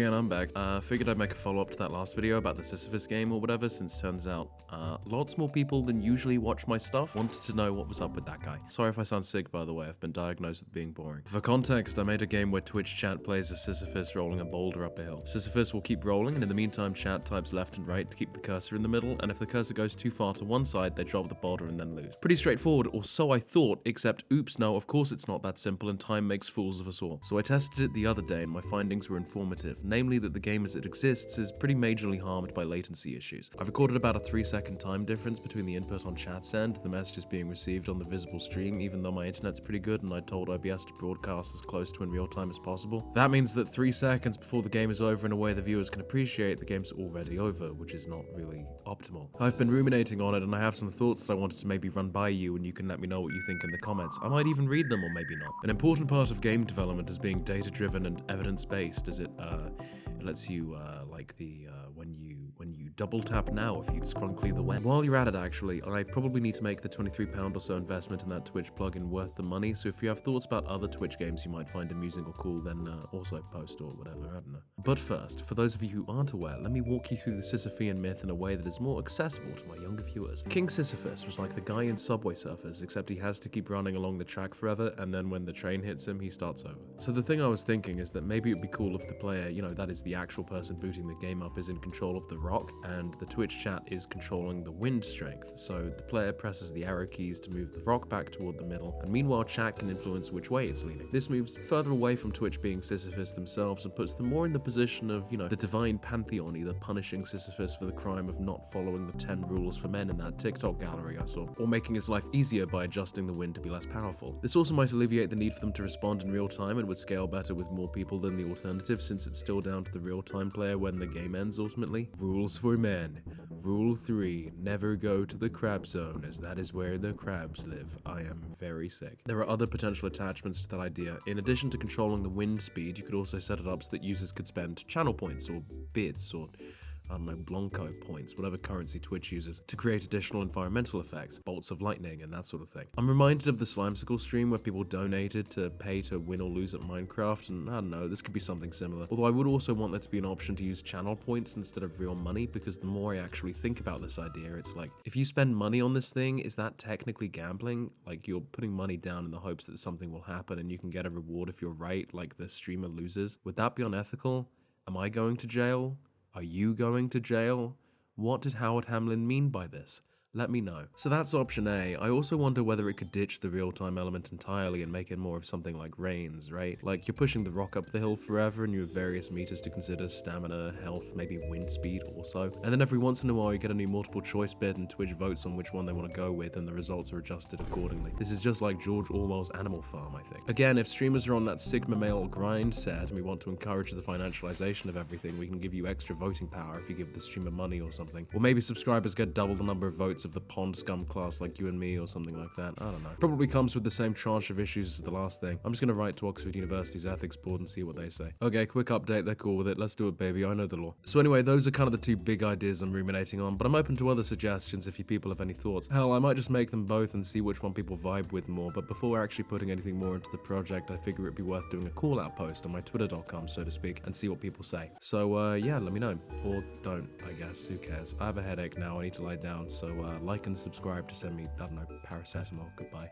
again, I'm back. Figured I'd make a follow-up to that last video about the Sisyphus game or whatever, since turns out lots more people than usually watch my stuff wanted to know what was up with that guy. Sorry if I sound sick, by the way, I've been diagnosed with being boring. For context, I made a game where Twitch chat plays as Sisyphus rolling a boulder up a hill. Sisyphus will keep rolling, and in the meantime chat types left and right to keep the cursor in the middle, and if the cursor goes too far to one side, they drop the boulder and then lose. Pretty straightforward, or so I thought, except oops, no, of course it's not that simple, and time makes fools of us all. So I tested it the other day, and my findings were informative, namely that the game as it exists is pretty majorly harmed by latency issues. I've recorded about a 3-second time difference between the input on chat's end and the messages being received on the visible stream, even though my internet's pretty good and I told OBS to broadcast as close to in real time as possible. That means that 3 seconds before the game is over in a way the viewers can appreciate, the game's already over, which is not really optimal. I've been ruminating on it and I have some thoughts that I wanted to maybe run by you, and you can let me know what you think in the comments. I might even read them or maybe not. An important part of game development is being data-driven and evidence-based, as it lets you when you double tap now if you scrunkly the when. While you're at it, actually, I probably need to make the £23 or so investment in that Twitch plugin worth the money, so if you have thoughts about other Twitch games you might find amusing or cool, then also post or whatever, I don't know. But first, for those of you who aren't aware, let me walk you through the Sisyphean myth in a way that is more accessible to my younger viewers. King Sisyphus was like the guy in Subway Surfers, except he has to keep running along the track forever, and then when the train hits him, he starts over. So the thing I was thinking is that maybe it'd be cool if the player, that is the actual person booting the game up, is in control of the rock, and the Twitch chat is controlling the wind strength, so the player presses the arrow keys to move the rock back toward the middle, and meanwhile chat can influence which way it's leaning. This moves further away from Twitch being Sisyphus themselves and puts them more in the position of, the divine pantheon, either punishing Sisyphus for the crime of not following the 10 rules for men in that TikTok gallery I saw, or making his life easier by adjusting the wind to be less powerful. This also might alleviate the need for them to respond in real time and would scale better with more people than the alternative, since it's still down to the real-time player when the game ends ultimately. Rules for men. Rule 3, never go to the crab zone, as that is where the crabs live. I am very sick. There are other potential attachments to that idea. In addition to controlling the wind speed, you could also set it up so that users could spend channel points or bits or Blanco points, whatever currency Twitch uses, to create additional environmental effects, bolts of lightning and that sort of thing. I'm reminded of the Slimesicle stream where people donated to pay to win or lose at Minecraft, and I don't know, this could be something similar. Although I would also want there to be an option to use channel points instead of real money, because the more I actually think about this idea, it's like, if you spend money on this thing, is that technically gambling? Like, you're putting money down in the hopes that something will happen and you can get a reward if you're right, like the streamer loses. Would that be unethical? Am I going to jail? Are you going to jail? What did Howard Hamlin mean by this? Let me know. So that's option A. I also wonder whether it could ditch the real-time element entirely and make it more of something like Reigns, right? Like, you're pushing the rock up the hill forever and you have various meters to consider: stamina, health, maybe wind speed also. And then every once in a while you get a new multiple choice bit and Twitch votes on which one they want to go with, and the results are adjusted accordingly. This is just like George Orwell's Animal Farm, I think. Again, if streamers are on that Sigma male grind set and we want to encourage the financialization of everything, we can give you extra voting power if you give the streamer money or something. Or maybe subscribers get double the number of votes of the pond scum class like you and me or something like that. I don't know. Probably comes with the same tranche of issues as the last thing. I'm just gonna write to Oxford University's ethics board and see what they say. Okay, quick update, they're cool with it. Let's do it, baby. I know the law. So anyway, those are kind of the two big ideas I'm ruminating on, but I'm open to other suggestions if you people have any thoughts. Hell, I might just make them both and see which one people vibe with more, but before actually putting anything more into the project, I figure it'd be worth doing a call-out post on my twitter.com, so to speak, and see what people say. So yeah, let me know. Or don't, I guess. Who cares? I have a headache now. I need to lie down, so like and subscribe to send me, I don't know, paracetamol. Goodbye.